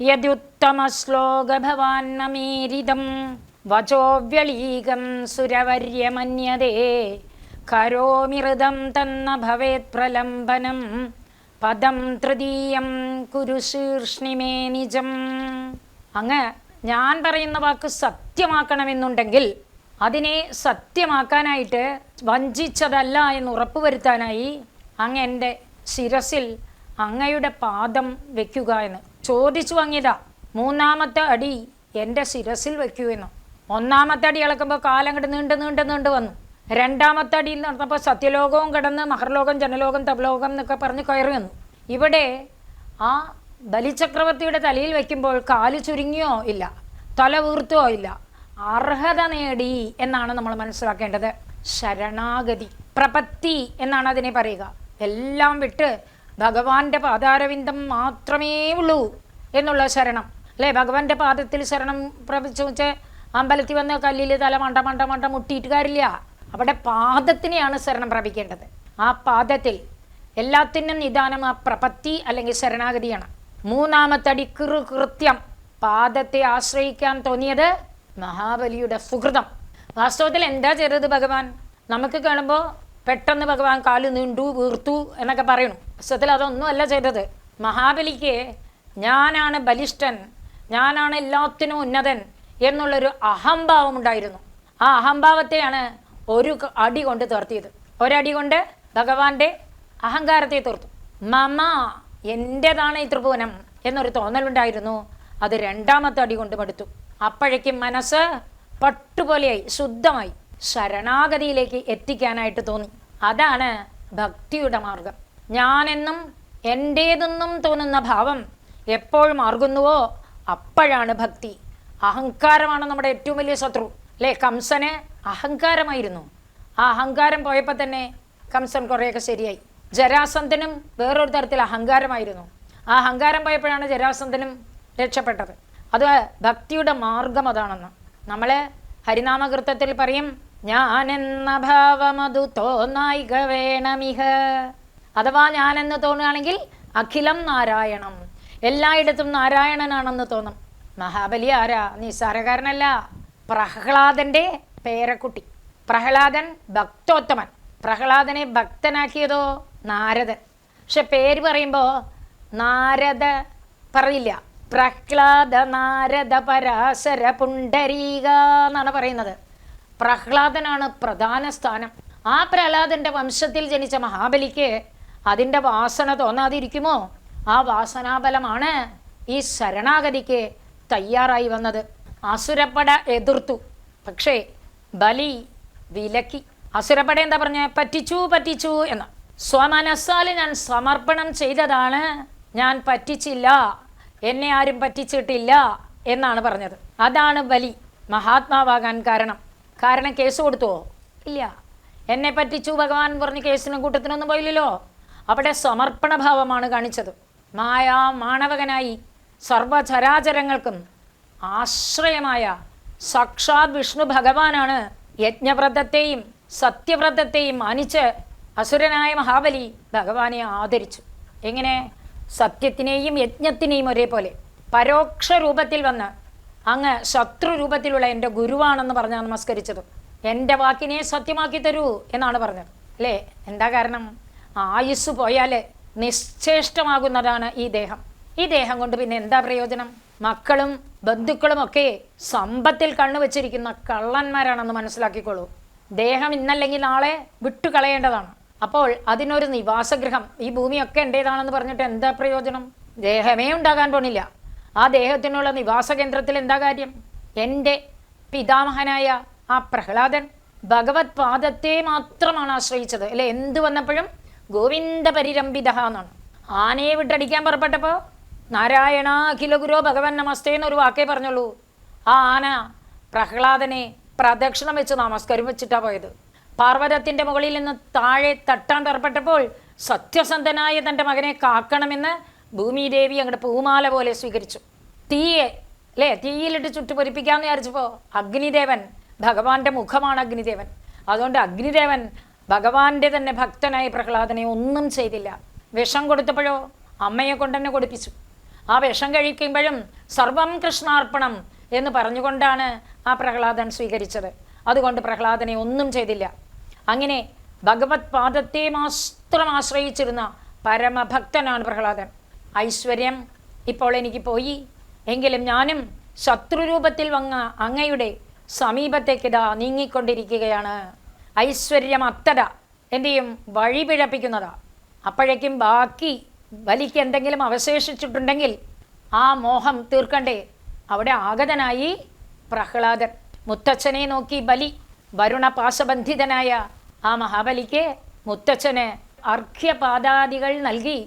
യദ്യുത്തമശ്ലോകഭവാന്നമീരിതം വചോവ്യളീകം സുരവര്യമന്യതേ കരോമിഋതം തന്ന ഭവേത് പ്രലംബനം പദം തൃതീയം കുരു ശീർഷ്ണിമേ നിജം. അങ്ങ് ഞാൻ പറയുന്ന വാക്ക് സത്യമാക്കണമെന്നുണ്ടെങ്കിൽ അതിനെ സത്യമാക്കാനായിട്ട് വഞ്ചിച്ചതല്ല എന്ന് ഉറപ്പുവരുത്താനായി അങ്ങ് എൻ്റെ ശിരസിൽ അങ്ങയുടെ പാദം വയ്ക്കുക എന്ന് ചോദിച്ചു വാങ്ങിയതാ. മൂന്നാമത്തെ അടി എൻ്റെ ശിരസിൽ വയ്ക്കൂ എന്ന്. ഒന്നാമത്തെ അടി ഇളക്കുമ്പോൾ കാലം കണ്ട് നീണ്ട് വന്നു. രണ്ടാമത്തെ അടിയിൽ നടന്നപ്പോൾ സത്യലോകവും കിടന്ന് മഹർലോകം, ജനലോകം, തപലോകം എന്നൊക്കെ പറഞ്ഞ് കയറി വന്നു. ഇവിടെ ആ ബലിചക്രവർത്തിയുടെ തലയിൽ വയ്ക്കുമ്പോൾ കാല് ചുരുങ്ങിയോ ഇല്ല, തല വീർത്തോ ഇല്ല, അർഹത നേടി എന്നാണ് നമ്മൾ മനസ്സിലാക്കേണ്ടത്. ശരണാഗതി, പ്രപത്തി എന്നാണ് അതിനെ പറയുക. എല്ലാം വിട്ട് ഭഗവാന്റെ പാദാരവിന്ദം മാത്രമേ ഉള്ളൂ എന്നുള്ള ശരണം അല്ലേ. ഭഗവാന്റെ പാദത്തിൽ ശരണം പ്രപിച്ചു വെച്ച് അമ്പലത്തിൽ വന്ന് കല്ലിൽ തല മണ്ട മുട്ടിയിട്ട് കാര്യമില്ല. അവിടെ പാദത്തിനെയാണ് ശരണം പ്രാപിക്കേണ്ടത്. ആ പാദത്തിൽ എല്ലാത്തിനും നിദാനം ആ പ്രപത്തി അല്ലെങ്കിൽ ശരണാഗതിയാണ്. മൂന്നാമത്തടി കൃത്യം പാദത്തെ ആശ്രയിക്കാൻ തോന്നിയത് മഹാബലിയുടെ സുഹൃതം. വാസ്തവത്തിൽ എന്താ ചെയ്തത് ഭഗവാൻ? നമുക്ക് കാണുമ്പോൾ പെട്ടെന്ന് ഭഗവാൻ കാല് നീണ്ടു വീർത്തു എന്നൊക്കെ പറയണു. വാസ്തവത്തിൽ അതൊന്നുമല്ല ചെയ്തത്. മഹാബലിക്ക് ഞാനാണ് ബലിഷ്ഠൻ, ഞാനാണ് എല്ലാത്തിനും ഉന്നതൻ എന്നുള്ളൊരു അഹംഭാവം ഉണ്ടായിരുന്നു. ആ അഹംഭാവത്തെയാണ് ഒരു അടി കൊണ്ട് തീർത്തിയത്. ഒരടി കൊണ്ട് ഭഗവാന്റെ അഹങ്കാരത്തെ തീർത്തു. മമ, എൻ്റെതാണ് ഈ ത്രിഭുവനം എന്നൊരു തോന്നലുണ്ടായിരുന്നു. അത് രണ്ടാമത്തെ അടി കൊണ്ട് മടുത്തു. അപ്പോഴേക്കും മനസ്സ് പട്ടുപോലെയായി, ശുദ്ധമായി, ശരണാഗതിയിലേക്ക് എത്തിക്കാനായിട്ട് തോന്നി. അതാണ് ഭക്തിയുടെ മാർഗം. ഞാനെന്നും എൻ്റേതെന്നും തോന്നുന്ന ഭാവം എപ്പോൾ മാർഗുന്നുവോ അപ്പോഴാണ് ഭക്തി. അഹങ്കാരമാണ് നമ്മുടെ ഏറ്റവും വലിയ ശത്രു അല്ലേ. കംസന് അഹങ്കാരമായിരുന്നു. ആ അഹങ്കാരം പോയപ്പോൾ തന്നെ കംസൻ കുറേയൊക്കെ ശരിയായി. ജരാസന്ധനും വേറൊരു തരത്തിൽ അഹങ്കാരമായിരുന്നു. ആ അഹങ്കാരം പോയപ്പോഴാണ് ജരാസന്ധനും രക്ഷപ്പെട്ടത്. അത് ഭക്തിയുടെ മാർഗം അതാണെന്ന് നമ്മൾ ഹരിനാമകൃത്തത്തിൽ പറയും. ഞാനെന്ന ഭാവമതു തോന്നായിക വേണമിഹ. അഥവാ ഞാനെന്ന് തോന്നുകയാണെങ്കിൽ അഖിലം നാരായണം, എല്ലായിടത്തും നാരായണനാണെന്ന് തോന്നും. മഹാബലി ആരാ? നിസ്സാരക്കാരനല്ല, പ്രഹ്ലാദൻ്റെ പേരക്കുട്ടി. പ്രഹ്ലാദൻ ഭക്തോത്തമൻ. പ്രഹ്ലാദനെ ഭക്തനാക്കിയതോ നാരദൻ. പക്ഷെ പേര് പറയുമ്പോൾ നാരദ പറയില്ല, പ്രഹ്ലാദ നാരദ പരാശര പുണ്ടരീക എന്നാണ് പറയുന്നത്. പ്രഹ്ലാദനാണ് പ്രധാന സ്ഥാനം. ആ പ്രഹ്ലാദൻ്റെ വംശത്തിൽ ജനിച്ച മഹാബലിക്ക് അതിൻ്റെ വാസന തോന്നാതിരിക്കുമോ? ആ വാസനാബലമാണ് ഈ ശരണാഗതിക്ക് തയ്യാറായി വന്നത്. അസുരപ്പട എതിർത്തു, പക്ഷേ ബലി വിലക്കി. അസുരപ്പട എന്താ പറഞ്ഞ? പറ്റിച്ചു എന്ന്. സ്വമനസ്സാൽ ഞാൻ സമർപ്പണം ചെയ്തതാണ്, ഞാൻ പറ്റിച്ചില്ല, എന്നെ ആരും പറ്റിച്ചിട്ടില്ല എന്നാണ് പറഞ്ഞത്. അതാണ് ബലി മഹാത്മാവാകാൻ കാരണം. കേസ് കൊടുത്തുവോ? ഇല്ല. എന്നെ പറ്റിച്ചു ഭഗവാൻ പറഞ്ഞ് കേസിനും കൂട്ടത്തിനൊന്നും പോയില്ലല്ലോ. അവിടെ സമർപ്പണഭാവമാണ് കാണിച്ചത്. മാണവകനായി സർവചരാചരങ്ങൾക്കും ആശ്രയമായ സാക്ഷാത് വിഷ്ണു ഭഗവാനാണ് യജ്ഞവ്രതത്തെയും സത്യവ്രതത്തെയും മാനിച്ച് അസുരനായ മഹാബലി ഭഗവാനെ ആദരിച്ചു. എങ്ങനെ? സത്യത്തിനെയും യജ്ഞത്തിനെയും ഒരേപോലെ പരോക്ഷ രൂപത്തിൽ വന്ന് അങ്ങ് ശത്രു രൂപത്തിലുള്ള എൻ്റെ ഗുരുവാണെന്ന് പറഞ്ഞാണ് നമസ്കരിച്ചത്. എൻ്റെ വാക്കിനെ സത്യമാക്കി തരൂ എന്നാണ് പറഞ്ഞത് അല്ലേ. എന്താ കാരണം? ആയുസ് പോയാൽ നിശ്ചേഷ്ടമാകുന്നതാണ് ഈ ദേഹം. ഈ ദേഹം കൊണ്ട് പിന്നെ എന്താ പ്രയോജനം? മക്കളും ബന്ധുക്കളും ഒക്കെ സമ്പത്തിൽ കണ്ണുവച്ചിരിക്കുന്ന കള്ളന്മാരാണെന്ന് മനസ്സിലാക്കിക്കോളൂ. ദേഹം ഇന്നല്ലെങ്കിൽ നാളെ വിട്ടുകളയേണ്ടതാണ്. അപ്പോൾ അതിനൊരു നിവാസഗൃഹം, ഈ ഭൂമിയൊക്കെ എൻ്റേതാണെന്ന് പറഞ്ഞിട്ട് എന്താ പ്രയോജനം? ദേഹമേ ഉണ്ടാകാൻ പോണില്ല. ആ ദേഹത്തിനുള്ള നിവാസ കേന്ദ്രത്തിൽ എന്താ കാര്യം? എൻ്റെ പിതാമഹനായ ആ പ്രഹ്ലാദൻ ഭഗവത് പാദത്തെ മാത്രമാണ് ആശ്രയിച്ചത് അല്ലെ. എന്ത് വന്നപ്പോഴും ഗോവിന്ദ പരിരംഭിത എന്നാണ്. ആനയെ വിട്ടടിക്കാൻ പുറപ്പെട്ടപ്പോൾ നാരായണ അഖില ഗുരോ ഭഗവൻ നമസ്തേ എന്നൊരു വാക്കേ പറഞ്ഞുള്ളൂ. ആ ആന പ്രഹ്ലാദനെ പ്രദക്ഷിണം വെച്ച് നമസ്കാരം വെച്ചിട്ടാണ് പോയത്. പാർവതത്തിൻ്റെ മുകളിൽ നിന്ന് താഴെ തട്ടാൻ പുറപ്പെട്ടപ്പോൾ സത്യസന്ധനായ തൻ്റെ മകനെ കാക്കണമെന്ന് ഭൂമിദേവി അങ്ങോട്ട് പൂമാല പോലെ സ്വീകരിച്ചു. തീയെ അല്ലേ, തീയിലിട്ട് ചുട്ടുപൊരിപ്പിക്കാമെന്ന് വിചാരിച്ചപ്പോൾ അഗ്നിദേവൻ, ഭഗവാന്റെ മുഖമാണ് അഗ്നിദേവൻ. അതുകൊണ്ട് അഗ്നിദേവൻ ഭഗവാന്റെ തന്നെ ഭക്തനായ പ്രഹ്ലാദനെ ഒന്നും ചെയ്തില്ല. വിഷം കൊടുത്തപ്പോഴോ അമ്മയെ കൊണ്ട് തന്നെ കൊടുപ്പിച്ചു. ആ ആ വിഷം കഴിക്കുമ്പോഴും സർവം കൃഷ്ണാർപ്പണം എന്ന് പറഞ്ഞുകൊണ്ടാണ് ആ പ്രഹ്ലാദൻ സ്വീകരിച്ചത്. അതുകൊണ്ട് പ്രഹ്ലാദനെ ഒന്നും ചെയ്തില്ല. അങ്ങനെ ഭഗവത് പാദത്തെ മാത്രം ആശ്രയിച്ചിരുന്ന പരമഭക്തനാണ് പ്രഹ്ലാദൻ. ഐശ്വര്യം ഇപ്പോൾ എനിക്ക് പോയി, എങ്കിലും ഞാനും ശത്രുരൂപത്തിൽ വന്ന അങ്ങയുടെ സമീപത്തേക്ക് ഇതാ നീങ്ങിക്കൊണ്ടിരിക്കുകയാണ്. ഐശ്വര്യം അത്തട എന്തു ചെയ്യും? വഴി പിഴപ്പിക്കുന്നതാ. അപ്പോഴേക്കും ബാക്കി ബലിക്ക് എന്തെങ്കിലും അവശേഷിച്ചിട്ടുണ്ടെങ്കിൽ ആ മോഹം തീർക്കണ്ടേ? അവിടെ ആഗതനായി പ്രഹ്ലാദൻ. മുത്തച്ഛനെ നോക്കി ബലി. വരുണപാശബന്ധിതനായ ആ മഹാബലിക്ക് മുത്തച്ഛന് അർഘ്യപാദാദികൾ നൽകി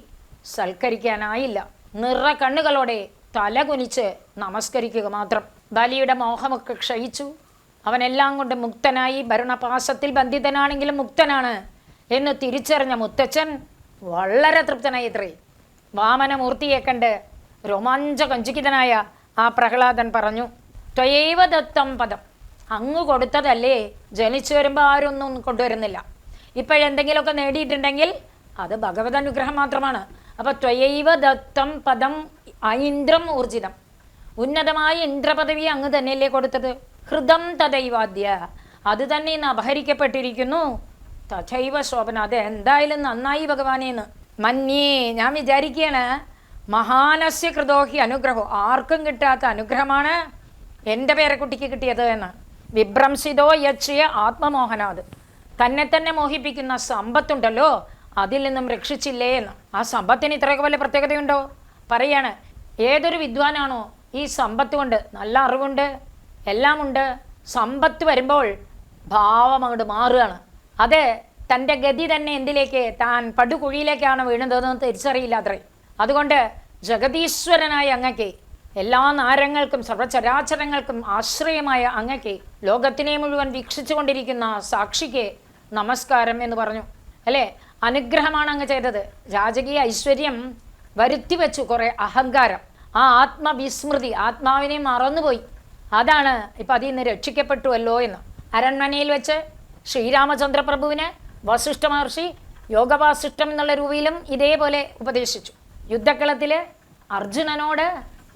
സൽക്കരിക്കാനായില്ല. നിറ കണ്ണുകളോടെ തല കുനിച്ച് നമസ്കരിക്കുക മാത്രം. ബലിയുടെ മോഹമൊക്കെ ക്ഷയിച്ചു. അവനെല്ലാം കൊണ്ട് മുക്തനായി. ഭരണപാശത്തിൽ ബന്ധിതനാണെങ്കിലും മുക്തനാണ് എന്ന് തിരിച്ചറിഞ്ഞ മുത്തച്ഛൻ വളരെ തൃപ്തനായി. ഇത്രേ വാമനമൂർത്തിയെ കണ്ട് രോമാഞ്ചകഞ്ചുകിതനായ ആ പ്രഹ്ലാദൻ പറഞ്ഞു, ത്വയൈവ ദത്തം പദം, അങ്ങ് കൊടുത്തതല്ലേ. ജനിച്ചു വരുമ്പോൾ ആരൊന്നും കൊണ്ടുവരുന്നില്ല. ഇപ്പോഴെന്തെങ്കിലുമൊക്കെ നേടിയിട്ടുണ്ടെങ്കിൽ അത് ഭഗവത് അനുഗ്രഹം മാത്രമാണ്. അപ്പോൾ ത്വയൈവ ദത്തം പദം ഐന്ദ്രം ഊർജിതം, ഉന്നതമായ ഇന്ദ്രപദവി അങ്ങ് തന്നെയല്ലേ കൊടുത്തത്. ഹൃദം തദൈവാദ്യ, അത് തന്നെ ഇന്ന് അപഹരിക്കപ്പെട്ടിരിക്കുന്നു. തഥൈവ ശോഭന, അത് എന്തായാലും നന്നായി ഭഗവാനേന്ന് മന്യേ, ഞാൻ വിചാരിക്കുകയാണ്. മഹാനസ്യ കൃതോഹി അനുഗ്രഹം, ആർക്കും കിട്ടാത്ത അനുഗ്രഹമാണ് എൻ്റെ പേരക്കുട്ടിക്ക് കിട്ടിയത് എന്ന്. വിഭ്രംസിതോ യച്ഛയ ആത്മമോഹനാത്, തന്നെ തന്നെ മോഹിപ്പിക്കുന്ന സമ്പത്തുണ്ടല്ലോ, അതിൽ നിന്നും രക്ഷിച്ചില്ലേ എന്ന്. ആ സമ്പത്തിന് ഇത്രയൊക്കെ വലിയ പ്രത്യേകതയുണ്ടോ? പറയാണ്, ഏതൊരു വിദ്വാനാണോ ഈ സമ്പത്ത് കൊണ്ട്, നല്ല അറിവുണ്ട്, എല്ലാമുണ്ട്, സമ്പത്ത് വരുമ്പോൾ ഭാവം അങ്ങോട്ട് മാറുകയാണ്. അത് തൻ്റെ ഗതി തന്നെ എന്തിലേക്ക്, താൻ പടുകുഴിയിലേക്കാണ് വീണതെന്ന് തിരിച്ചറിയില്ല അത്രേ. അതുകൊണ്ട് ജഗതീശ്വരനായ അങ്ങയ്ക്ക്, എല്ലാ നാരങ്ങൾക്കും സർവചരാചരങ്ങൾക്കും ആശ്രയമായ അങ്ങയ്ക്ക്, ലോകത്തിനെ മുഴുവൻ വീക്ഷിച്ചു കൊണ്ടിരിക്കുന്ന സാക്ഷിക്ക് നമസ്കാരം എന്ന് പറഞ്ഞു അല്ലേ. അനുഗ്രഹമാണ് അങ്ങ് ചെയ്തത്. രാജകീയ ഐശ്വര്യം വരുത്തി വെച്ചു കുറേ അഹങ്കാരം, ആ ആത്മവിസ്മൃതി, ആത്മാവിനെ മറന്നുപോയി. അതാണ് ഇപ്പം അതിൽ നിന്ന് രക്ഷിക്കപ്പെട്ടുവല്ലോ എന്ന്. അരൺമനയിൽ വെച്ച് ശ്രീരാമചന്ദ്ര പ്രഭുവിന് വസിഷ്ഠ മഹർഷി യോഗവാസിഷ്ഠം എന്നുള്ള രൂപയിലും ഇതേപോലെ ഉപദേശിച്ചു. യുദ്ധക്കളത്തിൽ അർജുനനോട്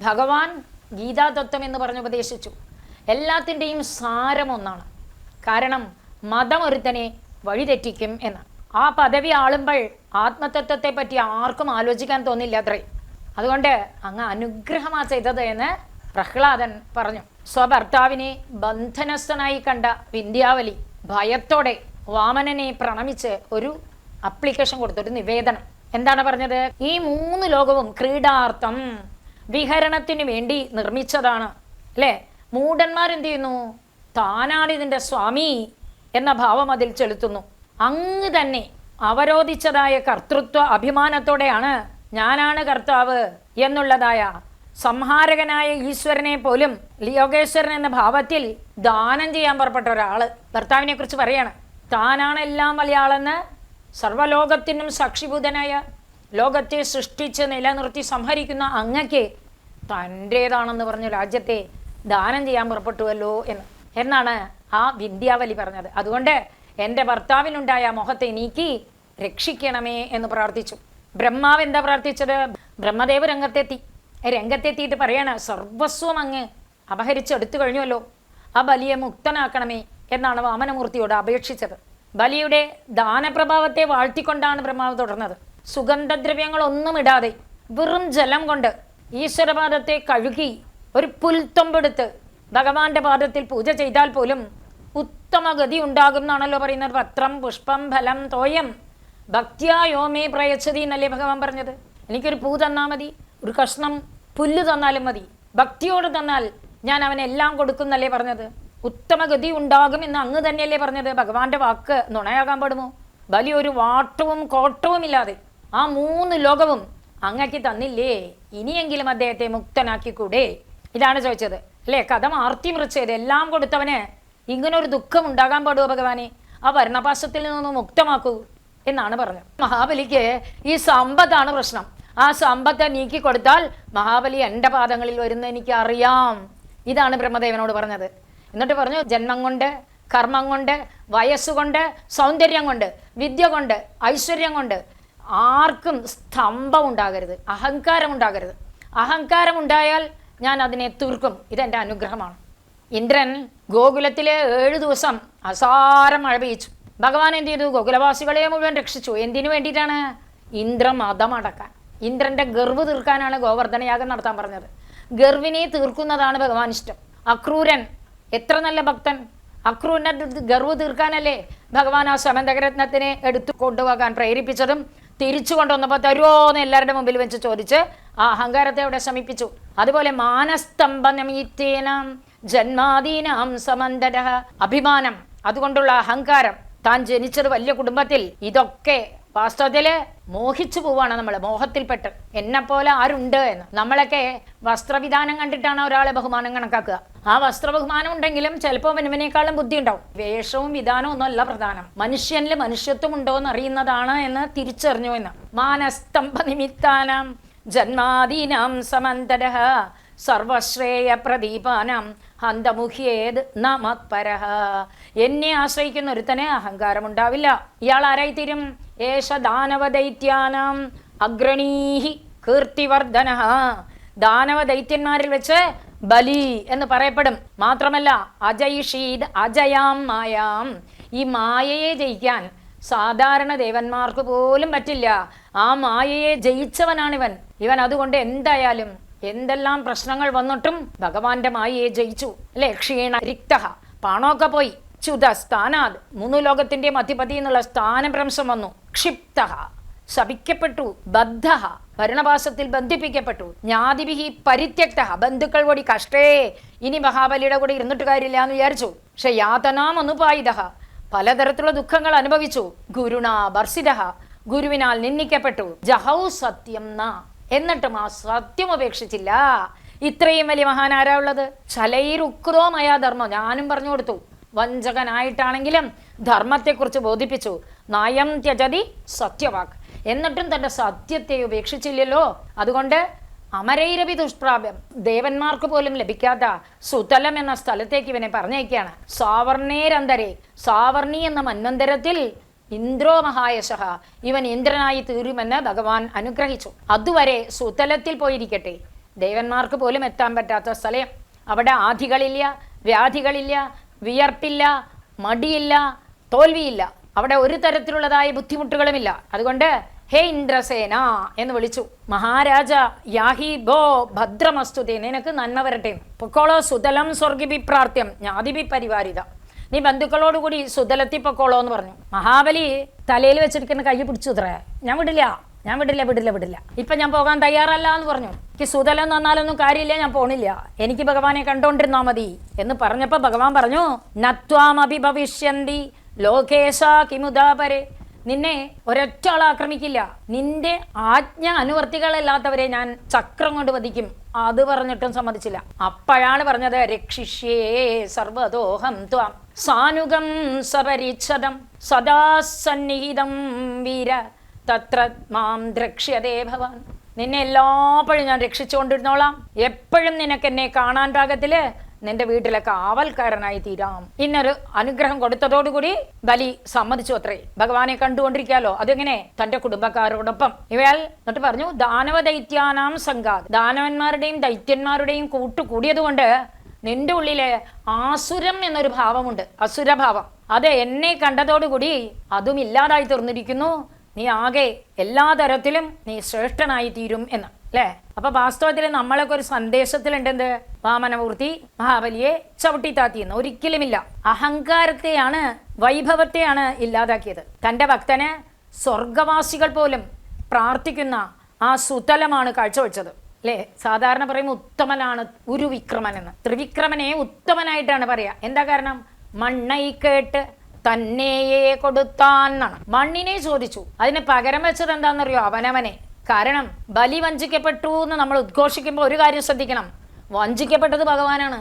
ഭഗവാൻ ഗീതാതത്വം എന്ന് പറഞ്ഞ് ഉപദേശിച്ചു. എല്ലാത്തിൻ്റെയും സാരം ഒന്നാണ്. കാരണം മതം ഒരുത്തനെ വഴിതെറ്റിക്കും എന്ന്. ആ പദവി ആളുമ്പോൾ ആത്മതത്വത്തെ പറ്റി ആർക്കും ആലോചിക്കാൻ തോന്നില്ല അത്രേ. അതുകൊണ്ട് അങ്ങ് അനുഗ്രഹമാ ചെയ്തത് എന്ന് പ്രഹ്ലാദൻ പറഞ്ഞു. സ്വഭർത്താവിനെ ബന്ധനസ്ഥനായി കണ്ട വിന്ധ്യാവലി ഭയത്തോടെ വാമനനെ പ്രണമിച്ച് ഒരു അപ്ലിക്കേഷൻ കൊടുത്തു, ഒരു നിവേദനം. എന്താണ് പറഞ്ഞത്? ഈ 3 ലോകവും ക്രീഡാർത്ഥം, വിഹരണത്തിന് വേണ്ടി നിർമ്മിച്ചതാണ് അല്ലേ. മൂഢന്മാരെന്ത് ചെയ്യുന്നു? താനാണ് ഇതിൻ്റെ സ്വാമി എന്ന ഭാവം അതിൽ ചെലുത്തുന്നു. അങ്ങ് തന്നെ അവരോധിച്ചതായ കർത്തൃത്വ അഭിമാനത്തോടെയാണ് ഞാനാണ് കർത്താവ് എന്നുള്ളതായ സംഹാരകനായ ഈശ്വരനെ പോലും യോഗേശ്വരൻ എന്ന ഭാവത്തിൽ ദാനം ചെയ്യാൻ പുറപ്പെട്ട ഒരാൾ ഭർത്താവിനെ കുറിച്ച് പറയാണ്. താനാണ് എല്ലാം വലിയ ആളെന്ന് സർവ്വലോകത്തിനും സാക്ഷിഭൂതനായ, ലോകത്തെ സൃഷ്ടിച്ച് നിലനിർത്തി സംഹരിക്കുന്ന അങ്ങയ്ക്ക് തൻ്റേതാണെന്ന് പറഞ്ഞു രാജ്യത്തെ ദാനം ചെയ്യാൻ പുറപ്പെട്ടുവല്ലോ എന്നാണ് ആ വിന്ധ്യാവലി പറഞ്ഞത്. അതുകൊണ്ട് എൻ്റെ ഭർത്താവിനുണ്ടായ മോഹത്തെ നീക്കി രക്ഷിക്കണമേ എന്ന് പ്രാർത്ഥിച്ചു. ബ്രഹ്മാവ് എന്താ പ്രാർത്ഥിച്ചത്? ബ്രഹ്മദേവ് രംഗത്തെത്തിയിട്ട് പറയാണ്, സർവസ്വം അങ്ങ് അപഹരിച്ചെടുത്തു കഴിഞ്ഞുവല്ലോ, ആ ബലിയെ മുക്തനാക്കണമേ എന്നാണ് വാമനമൂർത്തിയോട് അപേക്ഷിച്ചത്. ബലിയുടെ ദാനപ്രഭാവത്തെ വാഴ്ത്തിക്കൊണ്ടാണ് ബ്രഹ്മാവ് തുടർന്നത്. സുഗന്ധദ്രവ്യങ്ങളൊന്നും ഇടാതെ വെറും ജലം കൊണ്ട് ഈശ്വരപാദത്തെ കഴുകി ഒരു പുൽത്തൊമ്പെടുത്ത് ഭഗവാന്റെ പാദത്തിൽ പൂജ ചെയ്താൽ പോലും ഉത്തമഗതി ഉണ്ടാകും എന്നാണല്ലോ പറയുന്നത്. പത്രം പുഷ്പം ഫലം തോയം ഭക്തിയാ യോമേ പ്രയച്ഛതി എന്നല്ലേ ഭഗവാൻ പറഞ്ഞത്. എനിക്കൊരു പൂ തന്നാൽ മതി, ഒരു കഷ്ണം പുല്ല് തന്നാലും മതി, ഭക്തിയോട് തന്നാൽ ഞാൻ അവനെല്ലാം കൊടുക്കുന്നല്ലേ പറഞ്ഞത്. ഉത്തമഗതി ഉണ്ടാകും എന്ന് അങ്ങ് തന്നെയല്ലേ പറഞ്ഞത്. ഭഗവാന്റെ വാക്ക് നുണയാകാൻ പാടുമോ? ബലി ഒരു വാട്ടവും കോട്ടവും ഇല്ലാതെ ആ 3 ലോകവും അങ്ങക്ക് തന്നില്ലേ, ഇനിയെങ്കിലും അദ്ദേഹത്തെ മുക്തനാക്കിക്കൂടെ? ഇതാണ് ചോദിച്ചത് അല്ലേ. കഥ ആർത്തി മറിച്ചത് എല്ലാം കൊടുത്തവന് ഇങ്ങനൊരു ദുഃഖം ഉണ്ടാകാൻ പാടുമോ ഭഗവാനെ? ആ ഭരണപാശത്തിൽ നിന്നൊന്ന് മുക്തമാക്കൂ എന്നാണ് പറഞ്ഞത്. മഹാബലിക്ക് ഈ സമ്പത്താണ് പ്രശ്നം. ആ സമ്പത്തെ നീക്കി കൊടുത്താൽ മഹാബലി എൻ്റെ പാദങ്ങളിൽ വരുന്ന എനിക്കറിയാം. ഇതാണ് ബ്രഹ്മദേവനോട് പറഞ്ഞത്. എന്നിട്ട് പറഞ്ഞു, ജന്മം കൊണ്ട്, കർമ്മം കൊണ്ട്, വയസ്സുകൊണ്ട്, സൗന്ദര്യം കൊണ്ട്, വിദ്യ കൊണ്ട്, ഐശ്വര്യം കൊണ്ട് ആർക്കും സ്തംഭം ഉണ്ടാകരുത്, അഹങ്കാരം ഉണ്ടാകരുത്. അഹങ്കാരമുണ്ടായാൽ ഞാൻ അതിനെ തീർക്കും. ഇതെൻ്റെ അനുഗ്രഹമാണ്. ഇന്ദ്രൻ ഗോകുലത്തിലെ 7 ദിവസം അസാരം മഴ പെയ്ച്ചു. ഭഗവാൻ എന്ത് ചെയ്തു? ഗോകുലവാസികളെ മുഴുവൻ രക്ഷിച്ചു. എന്തിനു വേണ്ടിയിട്ടാണ്? ഇന്ദ്രമതം അടക്കാൻ, ഇന്ദ്രന്റെ ഗർവ് തീർക്കാനാണ് ഗോവർദ്ധനയാഗം നടത്താൻ പറഞ്ഞത്. ഗർവിനെ തീർക്കുന്നതാണ് ഭഗവാൻ ഇഷ്ടം. അക്രൂരൻ എത്ര നല്ല ഭക്തൻ! അക്രൂരന്റെ ഗർവ് തീർക്കാനല്ലേ ഭഗവാൻ ആ സമന്തകരത്നത്തിനെ എടുത്തു കൊണ്ടുപോകാൻ പ്രേരിപ്പിച്ചതും തിരിച്ചു കൊണ്ടുവന്നപ്പോൾ തരുമോ എന്ന് എല്ലാവരുടെ മുമ്പിൽ വെച്ച് ചോദിച്ച് ആ അഹങ്കാരത്തെ അവിടെ ശമിപ്പിച്ചു. അതുപോലെ മാനസ്തംഭനമീത്തേനാം ജന്മാദീനാം സമന്തര, അഭിമാനം, അതുകൊണ്ടുള്ള അഹങ്കാരം, താൻ ജനിച്ചത് വലിയ കുടുംബത്തിൽ, ഇതൊക്കെ വാസ്തവത്തില് മോഹിച്ചു പോവാണ് നമ്മൾ, മോഹത്തിൽപ്പെട്ട്. എന്നെപ്പോലെ ആരുണ്ട് എന്ന്. നമ്മളൊക്കെ വസ്ത്രവിധാനം കണ്ടിട്ടാണ് ഒരാളെ ബഹുമാനം കണക്കാക്കുക. ആ വസ്ത്രബഹുമാനം ഉണ്ടെങ്കിലും ചിലപ്പോൾ ഇവനേക്കാളും ബുദ്ധി ഉണ്ടാവും. വേഷവും വിധാനവും ഒന്നുമല്ല പ്രധാനം, മനുഷ്യനിൽ മനുഷ്യത്വം ഉണ്ടോ എന്ന് അറിയുന്നതാണ് എന്ന് തിരിച്ചറിഞ്ഞു എന്ന്. മാനസ്തംഭ നിമിത്താനാം ജന്മാദീനാം സമന്തരഃ സർവശ്രേയ പ്രദീപാനാം ഹന്തമുഖ്യേത് നമത്പരഃ. എന്നെ ആശ്രയിക്കുന്ന ഒരുത്തനെ അഹങ്കാരമുണ്ടാവില്ല. ഇയാൾ ആരായിത്തീരും? ഏഷ ദാനവദൈത്യാനാം അഗ്രണീഹി കീർത്തിവർദ്ധനഃ. ദാനവദൈത്യന്മാരിൽ വെച്ച് ബലി എന്ന് പറയപ്പെടും. മാത്രമല്ല അജയിഷീദ് അജയാം മായാം. ഈ മായയെ ജയിക്കാൻ സാധാരണ ദേവന്മാർക്ക് പോലും പറ്റില്ല. ആ മായയെ ജയിച്ചവനാണിവൻ. ഇവൻ അതുകൊണ്ട് എന്തായാലും എന്തെല്ലാം പ്രശ്നങ്ങൾ വന്നിട്ടും ഭഗവാന്റെ മായയെ ജയിച്ചു അല്ലെ. ക്ഷീണ രിക്തഃ, പണമൊക്കെ പോയി. ച്യുത സ്ഥാനാത്, 3 ലോകത്തിന്റെ അധിപതി എന്നുള്ള സ്ഥാനഭ്രംശം വന്നു. ക്ഷിപ്തഃ, ശപിക്കപ്പെട്ടു. ബദ്ധഃ, ഭരണപാശത്തിൽ ബന്ധിപ്പിക്കപ്പെട്ടു. ജ്ഞാതിഭിഹി പരിത്യക്തഃ, ബന്ധുക്കൾ കൂടി കഷ്ടേ, ഇനി മഹാബലിയുടെ കൂടെ ഇരുന്നിട്ട് കാര്യമില്ല എന്ന് വിചാരിച്ചു. പക്ഷെ യാതനാം അനുപായിതഃ, പലതരത്തിലുള്ള ദുഃഖങ്ങൾ അനുഭവിച്ചു. ഗുരുണാ ഭർസിതഃ, ഗുരുവിനാൽ നിന്ദിക്കപ്പെട്ടു. ജഹൗ സത്യം ന, എന്നിട്ടും ആ സത്യം ഉപേക്ഷിച്ചില്ല. ഇത്രയും വലിയ മഹാനാരാ ഉള്ളത്? ചലൈരുക്രോ മയാ ധർമ്മം, ഞാനും പറഞ്ഞു കൊടുത്തു. വഞ്ചകനായിട്ടാണെങ്കിലും ധർമ്മത്തെക്കുറിച്ച് ബോധിപ്പിച്ചു. നയം ത്യജതി സത്യവാക്ക്, എന്നിട്ടും തൻ്റെ സത്യത്തെ ഉപേക്ഷിച്ചില്ലല്ലോ. അതുകൊണ്ട് അമരൈരവി ദുഷ്പ്രാപ്യം, ദേവന്മാർക്ക് പോലും ലഭിക്കാത്ത സുതലം എന്ന സ്ഥലത്തേക്ക് ഇവനെ പറഞ്ഞയക്കുകയാണ്. സാവർണേരന്തരെ, സാവർണി എന്ന മന്വന്തരത്തിൽ ഇന്ദ്രോ മഹായശഃ, ഇവൻ ഇന്ദ്രനായി തീരുമെന്ന് ഭഗവാൻ അനുഗ്രഹിച്ചു. അതുവരെ സുതലത്തിൽ പോയിരിക്കട്ടെ. ദേവന്മാർക്ക് പോലും എത്താൻ പറ്റാത്ത സ്ഥലം. അവിടെ ആധികളില്ല, വ്യാധികളില്ല, വിയർപ്പില്ല, മടിയില്ല, തോൽവിയില്ല. അവിടെ ഒരു തരത്തിലുള്ളതായ ബുദ്ധിമുട്ടുകളുമില്ല. അതുകൊണ്ട് ഹേ ഇന്ദ്രസേന എന്ന് വിളിച്ചു. മഹാരാജ യാഹി ഭോ ഭദ്രമസ്തുതേ, നിനക്ക് നന്മ വരട്ടെ. പൊക്കോളോ സുതലം സ്വർഗിഭിപ്രാർത്ഥ്യം ജ്ഞാതിഭി പരിവാരിത, നീ ബന്ധുക്കളോടുകൂടി സുതലത്തിൽ പൊക്കോളോ എന്ന് പറഞ്ഞു. മഹാബലി തലയിൽ വെച്ചിരിക്കുന്ന കൈ പിടിച്ചു ഇത്രേ. ഞാൻ വിടില്ല, ഞാൻ വിടില്ല, വിടില്ല, വിടില്ല, ഇപ്പൊ ഞാൻ പോകാൻ തയ്യാറല്ല എന്ന് പറഞ്ഞു. എനിക്ക് സുതലം എന്ന് പറഞ്ഞാലൊന്നും കാര്യമില്ല, ഞാൻ പോണില്ല, എനിക്ക് ഭഗവാനെ കണ്ടോണ്ടിരുന്നാ മതി എന്ന് പറഞ്ഞപ്പോ ഭഗവാൻ പറഞ്ഞു, നത്വാമഭി ഭവിഷ്യന്തി ലോകേശ കിമുദാപരെ, നിന്നെ ഒരൊറ്റ ആൾ ആക്രമിക്കില്ല, നിന്റെ ആജ്ഞ അനുവർത്തികളല്ലാത്തവരെ ഞാൻ ചക്രം കൊണ്ട് വധിക്കും. അത് പറഞ്ഞിട്ടും സമ്മതിച്ചില്ല. അപ്പോഴാണ് പറഞ്ഞത്, രക്ഷിഷ്യേ സർവതോഹം ത്വാം സാനുഗം സപരിച്ഛദം സദാ സന്നിഹിതം വീര തത്ര മാം ദ്രക്ഷ്യതേ ഭവാൻ. നിന്നെ എല്ലാപ്പോഴും ഞാൻ രക്ഷിച്ചുകൊണ്ടിരുന്നോളാം. എപ്പോഴും നിനക്ക് എന്നെ കാണാൻ പാകത്തില് നിന്റെ വീട്ടിലെ കാവൽക്കാരനായി തീരാം. ഇന്നൊരു അനുഗ്രഹം കൊടുത്തതോടുകൂടി ബലി സമ്മതിച്ചു അത്രേ. ഭഗവാനെ കണ്ടുകൊണ്ടിരിക്കാലോ. അതെങ്ങനെ? തന്റെ കുടുംബക്കാരോടൊപ്പം. ഇവയാൽ എന്നിട്ട് പറഞ്ഞു, ദാനവ ദൈത്യാനാം സംഘാത്, ദാനവന്മാരുടെയും ദൈത്യന്മാരുടെയും കൂട്ടുകൂടിയത് കൊണ്ട് നിന്റെ ഉള്ളിലെ ആസുരം എന്നൊരു ഭാവമുണ്ട്, അസുരഭാവം. അത് എന്നെ കണ്ടതോടുകൂടി അതും ഇല്ലാതായി തീർന്നിരിക്കുന്നു. നീ ആകെ എല്ലാ തരത്തിലും നീ ശ്രേഷ്ഠനായി തീരും എന്ന് അല്ലേ. അപ്പൊ വാസ്തവത്തിൽ നമ്മളൊക്കെ ഒരു സന്ദേശത്തിലുണ്ട്. എന്ത്? വാമനമൂർത്തി മഹാബലിയെ ചവിട്ടിത്താത്തിയെന്ന് ഒരിക്കലുമില്ല. അഹങ്കാരത്തെയാണ്, വൈഭവത്തെയാണ് ഇല്ലാതാക്കിയത്. തൻ്റെ ഭക്തന് സ്വർഗവാസികൾ പോലും പ്രാർത്ഥിക്കുന്ന ആ സുതലമാണ് കാഴ്ചവെച്ചത് അല്ലേ. സാധാരണ പറയും ഉത്തമനാണ് ഉരുവിക്രമൻ എന്ന്. ത്രിവിക്രമനെ ഉത്തമനായിട്ടാണ് പറയാ. എന്താ കാരണം? മണ്ണൈ കേട്ട് തന്നെയേ കൊടുത്താൻ എന്നാണ്. മണ്ണിനെ ചോദിച്ചു, അതിന് പകരം വെച്ചത് എന്താണെന്നറിയോ? അവനവനെ. കാരണം ബലി വഞ്ചിക്കപ്പെട്ടു എന്ന് നമ്മൾ ഉദ്ഘോഷിക്കുമ്പോൾ ഒരു കാര്യം ശ്രദ്ധിക്കണം, വഞ്ചിക്കപ്പെട്ടത് ഭഗവാനാണ്.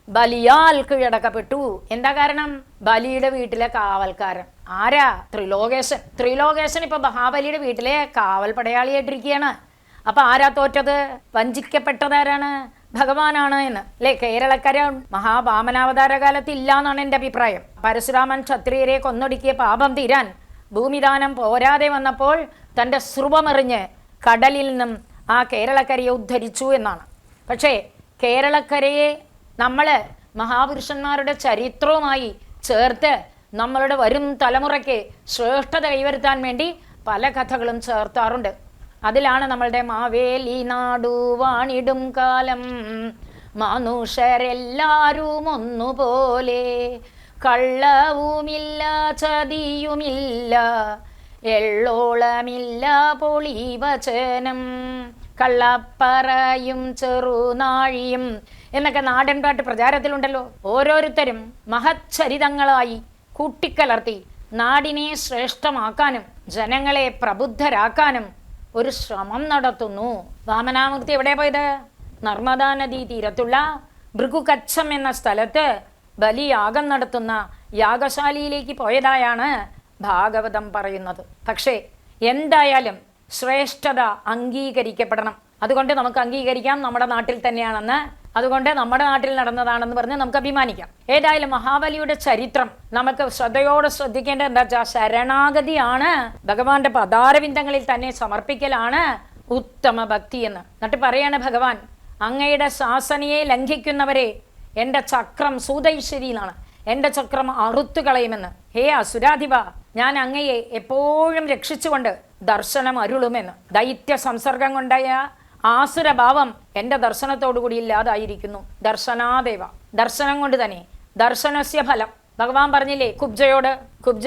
ബലിയാൽ കീഴടക്കപ്പെട്ടു. എന്താ കാരണം? ബലിയുടെ വീട്ടിലെ കാവൽക്കാരൻ ആരാ? ത്രിലോകേശൻ. ത്രിലോകേശൻ ഇപ്പൊ മഹാബലിയുടെ വീട്ടിലെ കാവൽ പടയാളിയായിട്ടിരിക്കുകയാണ്. അപ്പൊ ആരാ തോറ്റത്? വഞ്ചിക്കപ്പെട്ടതാരാണ്? ഭഗവാനാണ് എന്ന് അല്ലെ. കേരളക്കര മഹാവാമനാവതാര കാലത്ത് ഇല്ല എന്നാണ് എൻ്റെ അഭിപ്രായം. പരശുരാമൻ ക്ഷത്രിയരെ കൊന്നൊടുക്കിയ പാപം തീരാൻ ഭൂമിദാനം പോരാതെ വന്നപ്പോൾ തൻ്റെ സ്രുവമെറിഞ്ഞ് കടലിൽ നിന്നും ആ കേരളക്കരയെ ഉദ്ധരിച്ചു എന്നാണ്. പക്ഷേ കേരളക്കരയെ നമ്മൾ മഹാപുരുഷന്മാരുടെ ചരിത്രവുമായി ചേർത്ത് നമ്മളുടെ വരും തലമുറയ്ക്ക് ശ്രേഷ്ഠത കൈവരുത്താൻ വേണ്ടി പല കഥകളും ചേർത്താറുണ്ട്. അതിലാണ് നമ്മളുടെ മാവേലി നാടു വാണിടും കാലം മനുഷ്യരെല്ലാരും ഒന്നുപോലെ, കള്ളവുമില്ല ചതിയുമില്ല എള്ളോളമില്ല പൊളിവചനം, കള്ളപ്പറയും ചെറുനാഴിയും എന്നൊക്കെ നാടൻ പാട്ട് പ്രചാരത്തിലുണ്ടല്ലോ. ഓരോരുത്തരും മഹച്ചരിതങ്ങളായി കൂട്ടിക്കലർത്തി നാടിനെ ശ്രേഷ്ഠമാക്കാനും ജനങ്ങളെ പ്രബുദ്ധരാക്കാനും ഒരു ശ്രമം നടത്തുന്നു. വാമനാമൂർത്തി എവിടെ പോയത്? നർമ്മദാ നദീ തീരത്തുള്ള ഭൃഗുകച്ഛം എന്ന സ്ഥലത്ത് ബലിയാഗം നടത്തുന്ന യാഗശാലയിലേക്ക് പോയതായാണ് ഭാഗവതം പറയുന്നത്. പക്ഷേ എന്തായാലും ശ്രേഷ്ഠത അംഗീകരിക്കപ്പെടണം. അതുകൊണ്ട് നമുക്ക് അംഗീകരിക്കാം നമ്മുടെ നാട്ടിൽ തന്നെയാണെന്ന്, അതുകൊണ്ട് നമ്മുടെ നാട്ടിൽ നടന്നതാണെന്ന് പറഞ്ഞ് നമുക്ക് അഭിമാനിക്കാം. ഏതായാലും മഹാബലിയുടെ ചരിത്രം നമുക്ക് ശ്രദ്ധയോടെ ശ്രദ്ധിക്കേണ്ടത് എന്താ വെച്ചാൽ ശരണാഗതിയാണ്, ഭഗവാന്റെ പദാരവിന്ദങ്ങളിൽ തന്നെ സമർപ്പിക്കലാണ് ഉത്തമ ഭക്തി എന്ന്. എന്നിട്ട് പറയാണ് ഭഗവാൻ, അങ്ങയുടെ ശാസനയെ ലംഘിക്കുന്നവരെ എൻ്റെ ചക്രം സൂതൈശ്വരിയിലാണ്, എൻ്റെ ചക്രം അറുത്തു കളയുമെന്ന്. ഹേ അസുരാധിപ, ഞാൻ അങ്ങയെ എപ്പോഴും രക്ഷിച്ചുകൊണ്ട് ദർശനം അരുളുമെന്ന്. ദൈത്യ സംസർഗം കൊണ്ടായ ആസുരഭാവം എൻ്റെ ദർശനത്തോടുകൂടി ഇല്ലാതായിരിക്കുന്നു. ദർശനാദേവ, ദർശനം കൊണ്ട് തന്നെ ദർശനസ്യ ഫലം. ഭഗവാൻ പറഞ്ഞില്ലേ കുബ്ജയോട്, കുബ്ജ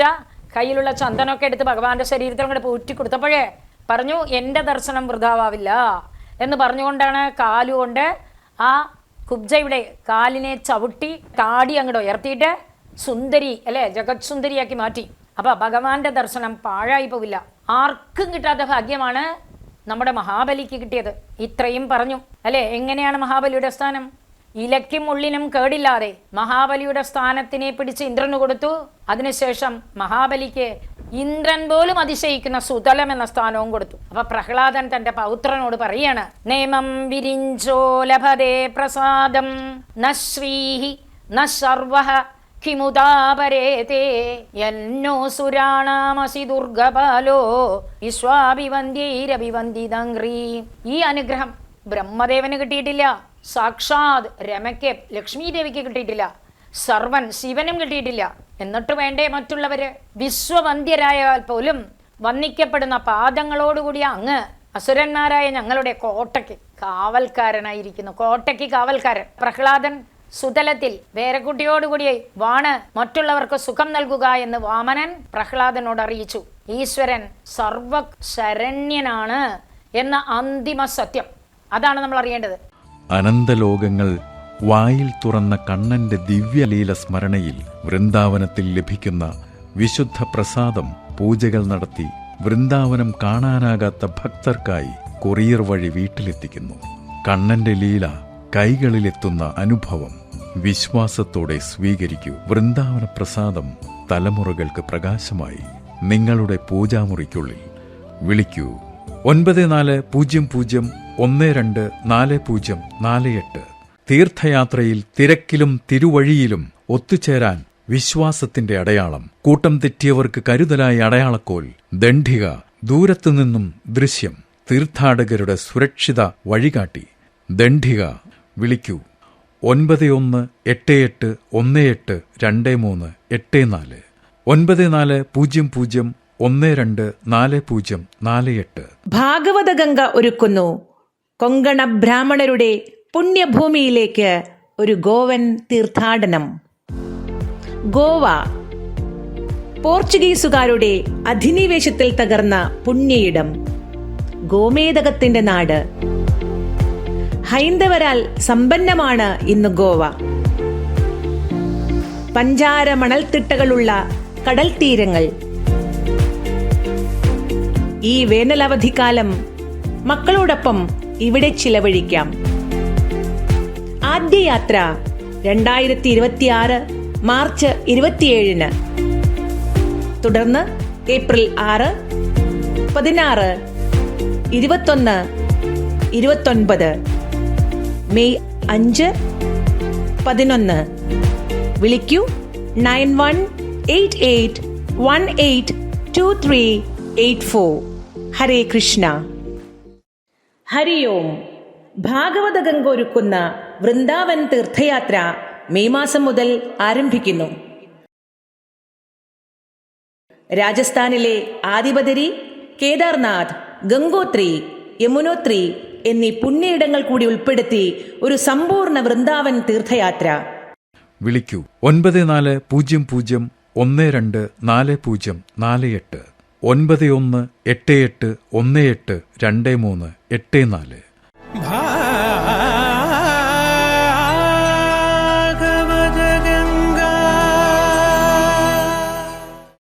കയ്യിലുള്ള ചന്ദനമൊക്കെ എടുത്ത് ഭഗവാന്റെ ശരീരത്തിൽ കൂടെ പൂറ്റി കൊടുത്തപ്പോഴേ പറഞ്ഞു എൻ്റെ ദർശനം വൃഥാവില്ല എന്ന് പറഞ്ഞുകൊണ്ടാണ് കാലുകൊണ്ട് ആ കുബ്ജയുടെ കാലിനെ ചവിട്ടി താടി അങ്ങോട്ട് ഉയർത്തിയിട്ട് സുന്ദരി അല്ലെ ജഗത് സുന്ദരിയാക്കി മാറ്റി. അപ്പൊ ഭഗവാന്റെ ദർശനം പാഴായി പോവില്ല. ആർക്കും കിട്ടാത്ത ഭാഗ്യമാണ് നമ്മുടെ മഹാബലിക്ക് കിട്ടിയത്. ഇത്രയും പറഞ്ഞു അല്ലെ. എങ്ങനെയാണ് മഹാബലിയുടെ സ്ഥാനം? ഇലയ്ക്കും ഉള്ളിനും കേടില്ലാതെ മഹാബലിയുടെ സ്ഥാനത്തിനെ പിടിച്ച് ഇന്ദ്രന് കൊടുത്തു. അതിനുശേഷം മഹാബലിക്ക് ഇന്ദ്രൻ പോലും അതിശയിക്കുന്ന സുതലം എന്ന സ്ഥാനവും കൊടുത്തു. അപ്പൊ പ്രഹ്ലാദൻ തന്റെ പൗത്രനോട് പറയാണ്, നേമം വിരിഞ്ചോ ലഭതേ പ്രസാദം ന ശ്രീഹി ന സർവഃ കിമുദാപരേതേ യന്നോ സുരാണാമസി ദുർഗപാലോ വിശ്വാഭിവന്ദ്യൈരഭിവന്ദിതംഗ്രീ. ഈ അനുഗ്രഹം ബ്രഹ്മദേവന് കിട്ടിയിട്ടില്ല, സാക്ഷാത് രമയ്ക്ക് ലക്ഷ്മി ദേവിക്ക് കിട്ടിയിട്ടില്ല, സർവൻ ശിവനും കിട്ടിയിട്ടില്ല. എന്നിട്ട് വേണ്ടേ മറ്റുള്ളവര്? വിശ്വവന്ധ്യരായാൽ പോലും വന്ദിക്കപ്പെടുന്ന പാദങ്ങളോടുകൂടിയ അങ്ങ് അസുരന്മാരായ ഞങ്ങളുടെ കോട്ടയ്ക്ക് കാവൽക്കാരനായിരിക്കുന്നു. കോട്ടയ്ക്ക് കാവൽക്കാരൻ. പ്രഹ്ലാദൻ സുതലത്തിൽ വേരക്കുട്ടിയോടുകൂടി വാണ് മറ്റുള്ളവർക്ക് സുഖം നൽകുക എന്ന് വാമനൻ പ്രഹ്ലാദനോട് അറിയിച്ചു. ഈശ്വരൻ സർവശരണ്യനാണ് എന്ന അന്തിമ സത്യം. അതാണ് നമ്മൾ അറിയേണ്ടത്. അനന്തലോകങ്ങൾ വായിൽ തുറന്ന കണ്ണന്റെ ദിവ്യലീല സ്മരണയിൽ വൃന്ദാവനത്തിൽ ലഭിക്കുന്ന വിശുദ്ധ പ്രസാദം പൂജകൾ നടത്തി വൃന്ദാവനം കാണാനാകാത്ത ഭക്തർക്കായി കൊറിയർ വഴി വീട്ടിലെത്തിക്കുന്നു. കണ്ണന്റെ ലീല കൈകളിലെത്തുന്ന അനുഭവം വിശ്വാസത്തോടെ സ്വീകരിക്കൂ. വൃന്ദാവന പ്രസാദം തലമുറകൾക്ക് പ്രകാശമായി നിങ്ങളുടെ പൂജാമുറിക്കുള്ളിൽ. വിളിക്കൂ 9400124048. തീർത്ഥയാത്രയിൽ തിരക്കിലും തിരുവഴിയിലും ഒത്തുചേരാൻ വിശ്വാസത്തിന്റെ അടയാളം. കൂട്ടം തെറ്റിയവർക്ക് കരുതലായി അടയാളക്കോൽ. ദണ്ഡിക, ദൂരത്തുനിന്നും ദൃശ്യം. തീർത്ഥാടകരുടെ സുരക്ഷിത വഴികാട്ടി. ദണ്ഡിക. വിളിക്കൂ 9188182384 9400124048. ഭാഗവതഗംഗ ഒരുക്കുന്നു കൊങ്കണ ബ്രാഹ്മണരുടെ പുണ്യഭൂമിയിലേക്ക് ഒരു ഗോവൻ തീർത്ഥാടനം. ഗോവ പോർച്ചുഗീസുകാരുടെ അധിനിവേശത്തിൽ തകർന്ന പുണ്യയിടം, ഗോമേതകത്തിന്റെ നാട്. ഹൈന്ദവരാൽ സമ്പന്നമാണ് ഇന്ന് ഗോവ. പഞ്ചാര മണൽത്തിട്ടകളുള്ള കടൽ തീരങ്ങൾ. ഈ വേനലവധിക്കാലം മക്കളോടൊപ്പം ഇവിടെ ചിലവഴിക്കാം. ആദ്യ യാത്ര 2026 മാർച്ച് 27. തുടർന്ന് ഏപ്രിൽ 6, 16, 21, 29, മെയ് 5, 11. വിളിക്കൂ 9188182384. ഹരേ കൃഷ്ണ. ഹരി ഓം. ഭാഗവത ഗംഗ ഒരുക്കുന്ന വൃന്ദാവൻ തീർത്ഥയാത്ര മെയ് മാസം മുതൽ ആരംഭിക്കുന്നു. രാജസ്ഥാനിലെ ആദിബദരി, കേദാർനാഥ്, ഗംഗോത്രി, യമുനോത്രി എന്നീ പുണ്യയിടങ്ങൾ കൂടി ഉൾപ്പെടുത്തി ഒരു സമ്പൂർണ്ണ വൃന്ദാവൻ തീർത്ഥയാത്ര. വിളിക്കൂ 9401244048 9188182384.